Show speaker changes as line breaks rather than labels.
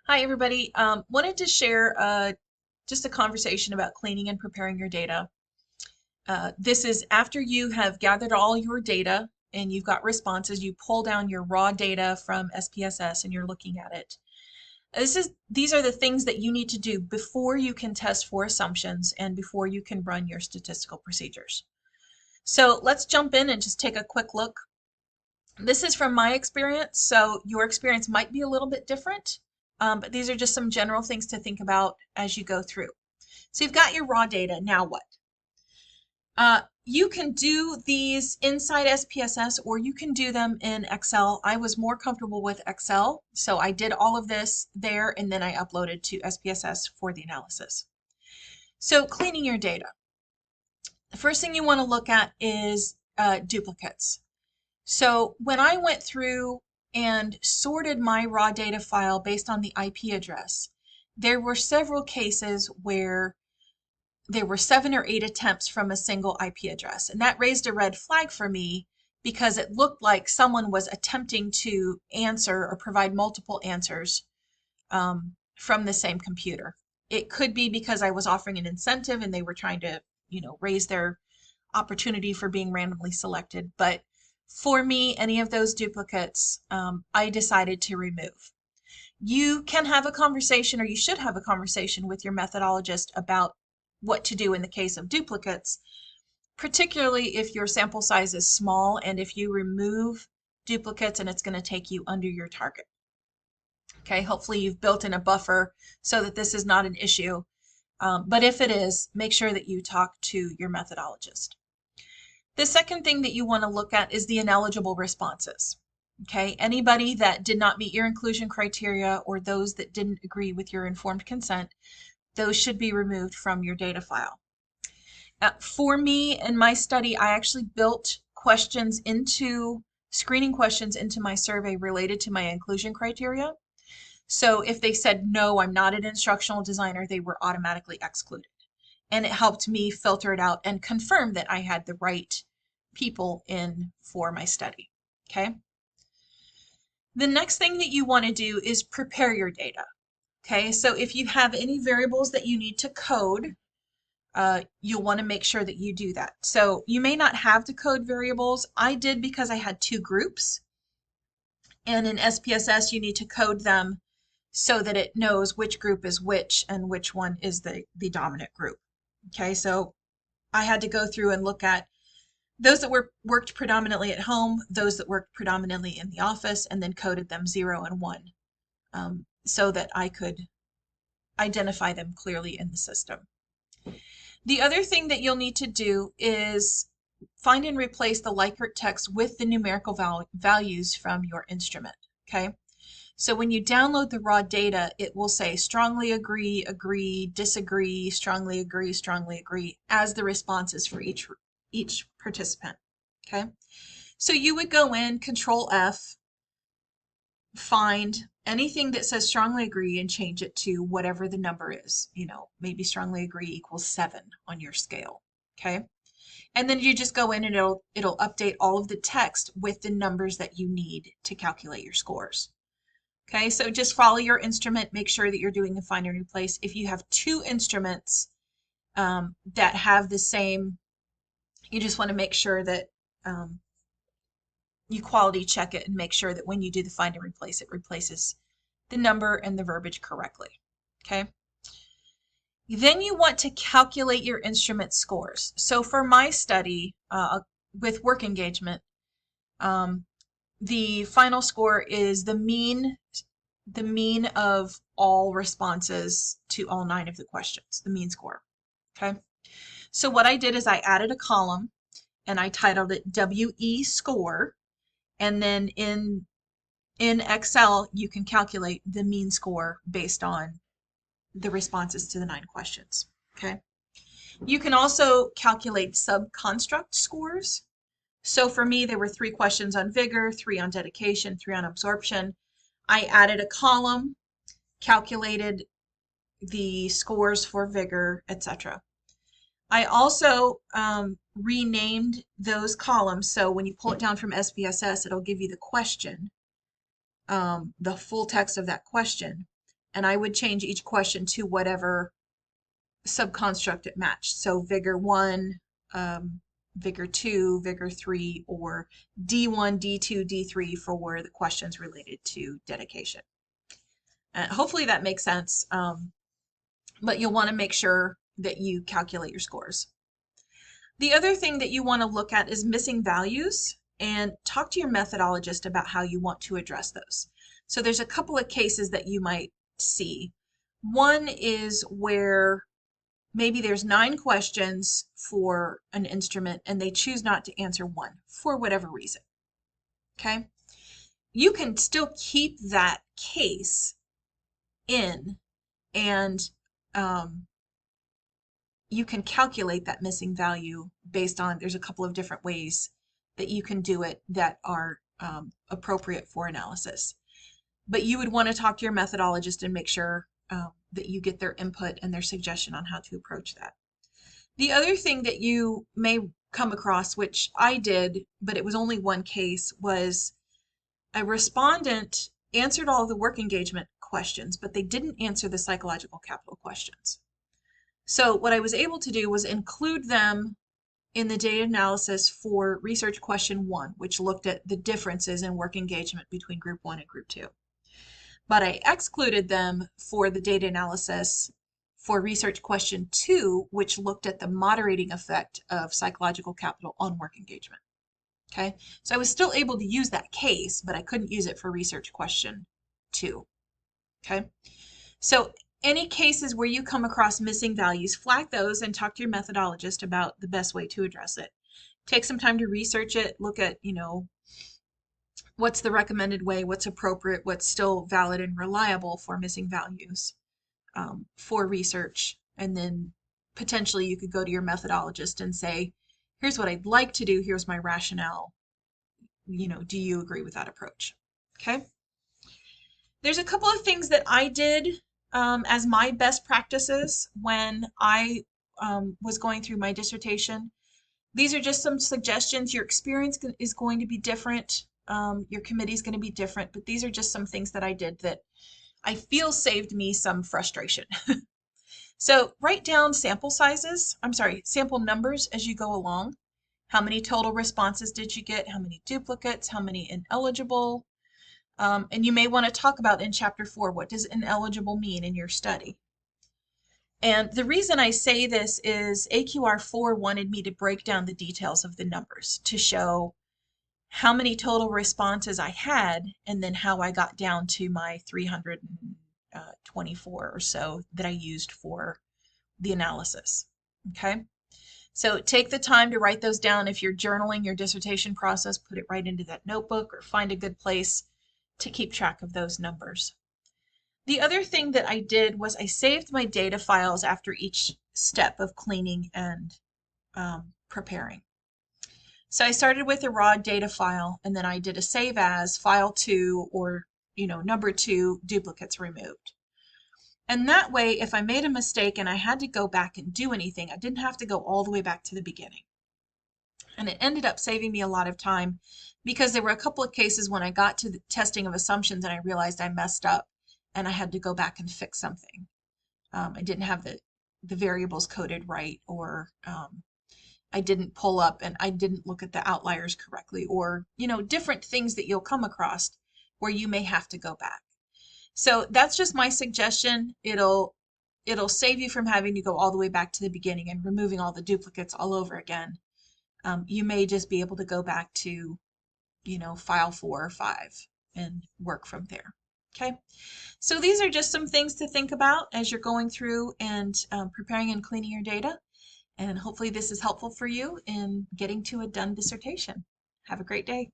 Hi, everybody. Wanted to share just a conversation about cleaning and preparing your data. This is after you have gathered all your data and you've got responses. You pull down your raw data from SPSS and you're looking at it. These are the things that you need to do before you can test for assumptions and before you can run your statistical procedures. So let's jump in and just take a quick look. This is from my experience, so your experience might be a little bit different, but these are just some general things to think about as you go through. So you've got your raw data, now what? You can do these inside SPSS or you can do them in Excel. I was more comfortable with Excel, so I did all of this there and then I uploaded to SPSS for the analysis. So cleaning your data. The first thing you want to look at is duplicates. So when I went through and sorted my raw data file based on the IP address, there were several cases where there were 7 or 8 attempts from a single IP address. And that raised a red flag for me because it looked like someone was attempting to answer or provide multiple answers from the same computer. It could be because I was offering an incentive and they were trying to, raise their opportunity for being randomly selected. But for me, any of those duplicates, I decided to remove. You can have a conversation, or you should have a conversation with your methodologist about what to do in the case of duplicates, particularly if your sample size is small and if you remove duplicates and it's going to take you under your target. Okay, hopefully you've built in a buffer so that this is not an issue. But if it is, make sure that you talk to your methodologist. The second thing that you want to look at is the ineligible responses. Okay, anybody that did not meet your inclusion criteria or those that didn't agree with your informed consent, those should be removed from your data file. For me, in my study, I actually built screening questions into my survey related to my inclusion criteria. So if they said, no, I'm not an instructional designer, they were automatically excluded. And it helped me filter it out and confirm that I had the right people in for my study. Okay. The next thing that you want to do is prepare your data. Okay, so if you have any variables that you need to code, you'll want to make sure that you do that. So you may not have to code variables. I did because I had 2 groups. And in SPSS, you need to code them so that it knows which group is which and which one is the dominant group. Okay, so I had to go through and look at those that worked predominantly at home, those that worked predominantly in the office, and then coded them 0 and 1. So that I could identify them clearly in the system. The other thing that you'll need to do is find and replace the Likert text with the numerical values from your instrument. Okay, so when you download the raw data, it will say strongly agree, agree, disagree, strongly agree, as the responses for each participant. Okay, so you would go in, Control F, find anything that says strongly agree and change it to whatever the number is. Maybe strongly agree equals 7 on your scale. Okay. And then you just go in and it'll update all of the text with the numbers that you need to calculate your scores. Okay, so just follow your instrument, make sure that you're doing the find and replace. If you have 2 instruments that have the same, you just want to make sure that you quality check it and make sure that when you do the find and replace, it replaces the number and the verbiage correctly. Okay. Then you want to calculate your instrument scores. So for my study with work engagement, the final score is the mean of all responses to all 9 of the questions, the mean score. Okay. So what I did is I added a column and I titled it WE score. And then in Excel, you can calculate the mean score based on the responses to the 9 questions. Okay. You can also calculate sub-construct scores. So for me, there were 3 questions on vigor, 3 on dedication, 3 on absorption. I added a column, calculated the scores for vigor, etc. I also renamed those columns, so when you pull it down from SPSS, it'll give you the question, the full text of that question, and I would change each question to whatever subconstruct it matched. So Vigor 1, Vigor 2, Vigor 3, or D1, D2, D3 for the questions related to dedication. Hopefully that makes sense, but you'll want to make sure that you calculate your scores. The other thing that you want to look at is missing values, and talk to your methodologist about how you want to address those. So there's a couple of cases that you might see. One is where maybe there's 9 questions for an instrument and they choose not to answer one for whatever reason. Okay? You can still keep that case in, and you can calculate that missing value based on, there's a couple of different ways that you can do it that are appropriate for analysis. But you would want to talk to your methodologist and make sure that you get their input and their suggestion on how to approach that. The other thing that you may come across, which I did, but it was only one case, was a respondent answered all of the work engagement questions, but they didn't answer the psychological capital questions. So what I was able to do was include them in the data analysis for research question 1, which looked at the differences in work engagement between group 1 and group 2. But I excluded them for the data analysis for research question 2, which looked at the moderating effect of psychological capital on work engagement. Okay, so I was still able to use that case, but I couldn't use it for research question 2. Okay, so any cases where you come across missing values, flag those and talk to your methodologist about the best way to address it. Take some time to research it, look at, what's the recommended way, what's appropriate, what's still valid and reliable for missing values for research. And then potentially you could go to your methodologist and say, here's what I'd like to do, here's my rationale. Do you agree with that approach? Okay. There's a couple of things that I did as my best practices when I was going through my dissertation. These are just some suggestions. Your experience is going to be different. Your committee is going to be different, but these are just some things that I did that I feel saved me some frustration. So write down sample numbers as you go along. How many total responses did you get? How many duplicates? How many ineligible? And you may want to talk about in chapter 4, what does ineligible mean in your study? And the reason I say this is AQR 4 wanted me to break down the details of the numbers to show how many total responses I had and then how I got down to my 324 or so that I used for the analysis. Okay, so take the time to write those down. If you're journaling your dissertation process, put it right into that notebook or find a good place to keep track of those numbers. The other thing that I did was I saved my data files after each step of cleaning and preparing. So I started with a raw data file, and then I did a save as file 2 or number 2 duplicates removed. And that way, if I made a mistake and I had to go back and do anything, I didn't have to go all the way back to the beginning. And it ended up saving me a lot of time because there were a couple of cases when I got to the testing of assumptions and I realized I messed up and I had to go back and fix something. I didn't have the variables coded right, or I didn't pull up and I didn't look at the outliers correctly, or different things that you'll come across where you may have to go back. So that's just my suggestion. It'll save you from having to go all the way back to the beginning and removing all the duplicates all over again. You may just be able to go back to, file 4 or 5 and work from there. Okay, so these are just some things to think about as you're going through and preparing and cleaning your data. And hopefully this is helpful for you in getting to a done dissertation. Have a great day.